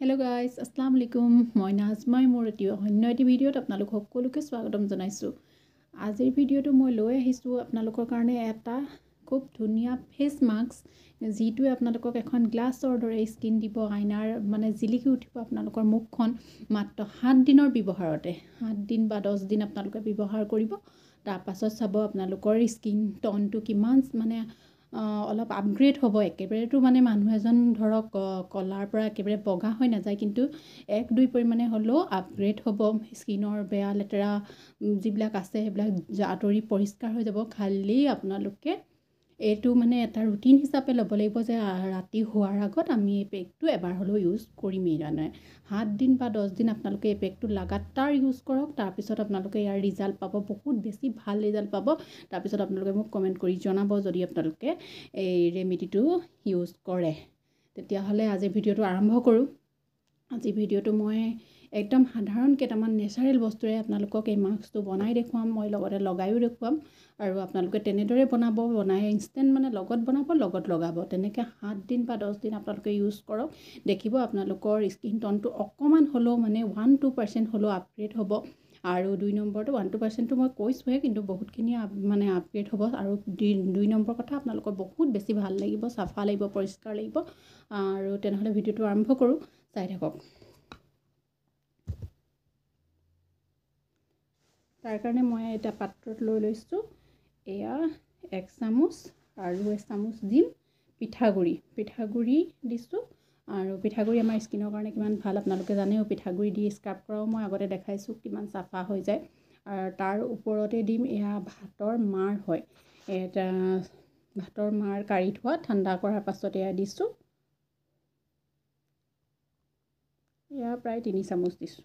Hello guys, Assalamu alaikum. মই নাজমাই মোৰ অন্য এটি ভিডিঅ'ত আপোনালোক সকলোকে স্বাগতম জনাইছোঁ। আজিৰ ভিডিঅ'টো মই লৈ আহিছোঁ আপোনালোকৰ কাৰণে এটা খুব ধুনীয়া ফেস মাস্ক যিটোৱে আপোনালোকক এখন গ্লাছৰ দৰে স্কিন দিব আইনাৰ মানে জিলিকি উঠিব আপোনালোকৰ মুখখন মাত্ৰ 7 দিনৰ ব্যৱহাৰতে 7 দিন বা 10 দিন আপোনালোকে ব্যৱহাৰ কৰিব তাৰ পাছত চাব আপোনালোকৰ স্কিন টোনটো কিমান মানে অলপ আপগ্ৰেড হ'ব একেবাৰেতো মানে মানুহ এজন ধৰক কলাৰ পৰা একেবাৰে বগা হৈ নাযায় কিন্তু 1-2 পৰিমাণে হ'লেও আপগ্ৰেড হ'ব স্কিনৰ বেয়া লেতেৰা যিবিলাক আছে সেইবিলাক আঁতৰি পৰিষ্কাৰ হৈ যাব খালি আপোনালোকে এইটো মানে এটা ৰুটিন হিচাপে ল'ব লাগিব যে ৰাতি হোৱাৰ আগত আমি এই পেকটো এবাৰ হ'লেও ইউজ কৰিমেই মানে 7 দিন বা 10 দিন আপোনালোকে এই পেকটো লাগাতাৰ ইউজ কৰক তাৰপিছত আপোনালোকে ইয়াৰ ৰিজাল্ট পাব বহুত বেছি ভাল ৰিজাল্ট পাব তাৰপিছত আপোনালোকে মোক কমেণ্ট কৰি জনাব যদি আপোনালোকে এই ৰেমেডিটো ইউজ কৰে তেতিয়াহ'লে আজি ভিডিঅ'টো আৰম্ভ কৰোঁ আজি ভিডিঅ'টো মই একদম সাধাৰণ কেইটামান নেচাৰেল বস্তুৰে আপোনালোকক এই মাস্কটো বনাই দেখুৱাম মই লগতে লগাইও দেখুৱাম আৰু আপোনালোকে তেনেদৰে বনাই ইনষ্টেন্ট মানে লগত বনাব লগত লগাব তেনেকৈ 7 দিন বা 10 দিন আপোনালোকে ইউজ কৰক দেখিব আপোনালোকৰ স্কিন টোনটো অকণমান হ'লেও মানে 1-2% হ'লেও আপগ্ৰেড হ'ব আৰু 2 নম্বৰটো 1-2%টো মই কৈছোঁহে কিন্তু বহুতখিনি মানে আপগ্ৰেড হ'ব আৰু 2 নম্বৰ কথা আপোনালোকৰ বহুত বেছি ভাল লাগিব চাফা লাগিব পৰিষ্কাৰ লাগিব আৰু তেনেহ'লে ভিডিঅ'টো আৰম্ভ কৰোঁ চাই থাকক তাৰ কাৰণে মই এটা পাত্ৰত লৈ লৈছোঁ এয়া 1 চামুচ আৰু 1 চামুচ দিম পিঠাগুড়ি দিছোঁ আৰু পিঠাগুড়ি আমাৰ স্কিনৰ কাৰণে কিমান ভাল আপোনালোকে জানেও পিঠাগুড়ি দি স্ক্ৰাব কৰাও মই আগতে দেখাইছোঁ কিমান চাফা হৈ যায় আৰু তাৰ ওপৰতে দিম এয়া ভাতৰ মাৰ হয় এটা ভাতৰ মাৰ কাঢ়ি থোৱা ঠাণ্ডা কৰাৰ পাছত এয়া দিছোঁ এয়া প্ৰায় 3 চামুচ দিছোঁ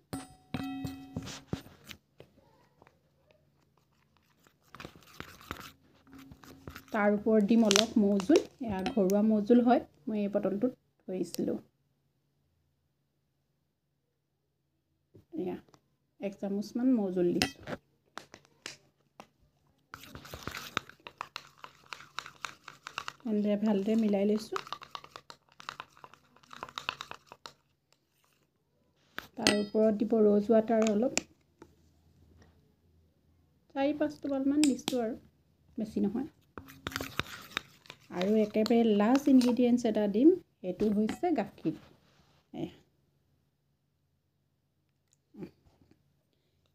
তাৰ ওপৰত দিম অলপ মৌজোল এয়া ঘৰুৱা মৌজোল হয় মই এই বটলটোত থৈছিলোঁ এয়া 1 চামুচমান মৌজোল দিছোঁ এনেদৰে ভালদৰে মিলাই লৈছোঁ তাৰ ওপৰত দিব ৰ'জ ৱাটাৰ অলপ 4-5 টোপালমান দিছোঁ আৰু বেছি নহয় আৰু একেবাৰে লাষ্ট ইনগ্ৰেডিয়েণ্টছ এটা দিম সেইটো হৈছে গাখীৰ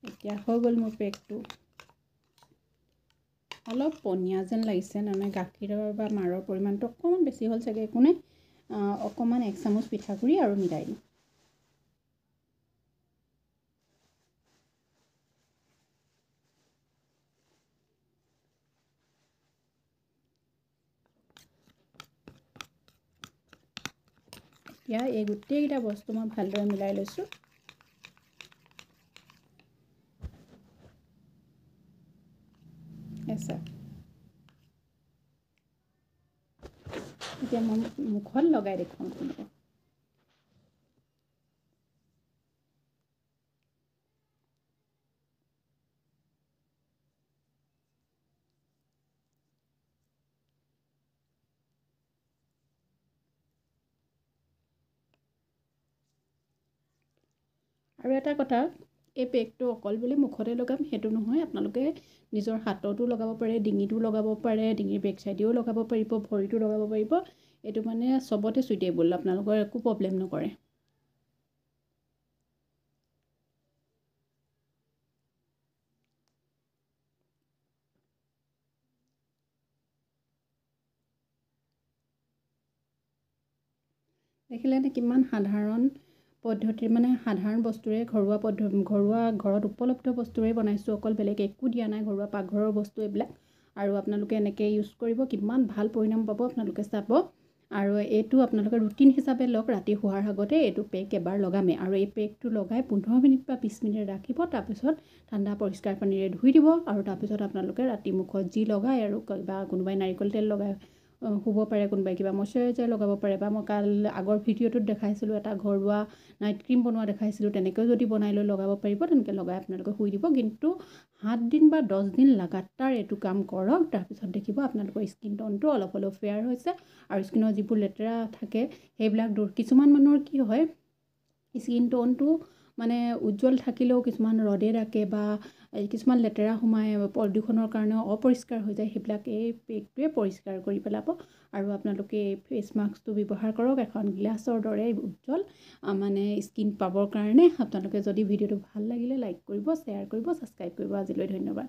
এতিয়া হৈ গ'ল মোৰ পেকটো অলপ পনীয়া যেন লাগিছে মানে গাখীৰৰ বা মাৰৰ পৰিমাণটো অকণমান বেছি হ'ল চাগে একো নাই অকণমান 1 চামুচ পিঠাগুড়ি আৰু মিলাই দিম এতিয়া এই গোটেইকেইটা বস্তু মই ভালদৰে মিলাই লৈছোঁ এতিয়া মই মুখত লগাই দেখুৱাম আপোনালোকক আৰু এটা কথা এই পেকটো অকল বুলি মুখতে লগাম সেইটো নহয় আপোনালোকে নিজৰ হাততো লগাব পাৰে ডিঙিটো লগাব পাৰে ডিঙিৰ বেক চাইডেও লগাব পাৰিব ভৰিটো লগাব পাৰিব এইটো মানে চবতে সুইটেবল আপোনালোকৰ একো প্ৰব্লেম নকৰে দেখিলেনে কিমান সাধাৰণ পদ্ধতিৰ মানে সাধাৰণ বস্তুৰে ঘৰুৱা ঘৰত উপলব্ধ বস্তুৰে বনাইছোঁ অকল বেলেগ একো দিয়া নাই ঘৰুৱা পাকঘৰৰ বস্তু এইবিলাক আৰু আপোনালোকে এনেকৈ ইউজ কৰিব কিমান ভাল পৰিণাম পাব আপোনালোকে চাব আৰু এইটো আপোনালোকে ৰুটিন হিচাপে লওক ৰাতি শোৱাৰ আগতে এইটো পেক এবাৰ লগামে আৰু এই পেকটো লগাই 15 মিনিট বা 20 মিনিট ৰাখিব তাৰপিছত ঠাণ্ডা পৰিষ্কাৰ পানীৰে ধুই দিব আৰু তাৰপিছত আপোনালোকে ৰাতি মুখত যি লগায় আৰু বা কোনোবাই নাৰিকল তেল লগায় শুব পাৰে কোনোবাই কিবা ময়শ্চাৰাইজাৰ লগাব পাৰে বা মই কাল আগৰ ভিডিঅ'টোত দেখাইছিলোঁ এটা ঘৰুৱা নাইট ক্ৰীম বনোৱা দেখাইছিলোঁ তেনেকৈ যদি বনাই লৈ লগাব পাৰিব তেনেকৈ লগাই আপোনালোকে শুই দিব কিন্তু 7 দিন বা 10 দিন লাগাতাৰ এইটো কাম কৰক তাৰপিছত দেখিব আপোনালোকৰ স্কিন টোনটো অলপ হ'লেও ফেয়াৰ হৈছে আৰু স্কিনৰ যিবোৰ লেতেৰা থাকে সেইবিলাক দূৰ কিছুমান মানুহৰ কি হয় স্কিন টোনটো মানে উজ্জ্বল থাকিলেও কিছুমান ৰদে ৰাখে বা কিছুমান লেতেৰা সোমাই প্ৰদূষণৰ কাৰণেও অপৰিষ্কাৰ হৈ যায়, সেইবিলাক এই পেকটোৱে পৰিষ্কাৰ কৰি পেলাব। আৰু আপোনালোকে এই ফেচ মাস্কটো ব্যৱহাৰ কৰক এখন গ্লাছৰ দৰে উজ্জ্বল মানে স্কিন পাবৰ কাৰণে। আপোনালোকে যদি ভিডিঅ'টো ভাল লাগিলে লাইক কৰিব, শ্বেয়াৰ কৰিব, ছাবস্ক্ৰাইব কৰিব। আজিলৈ ধন্যবাদ।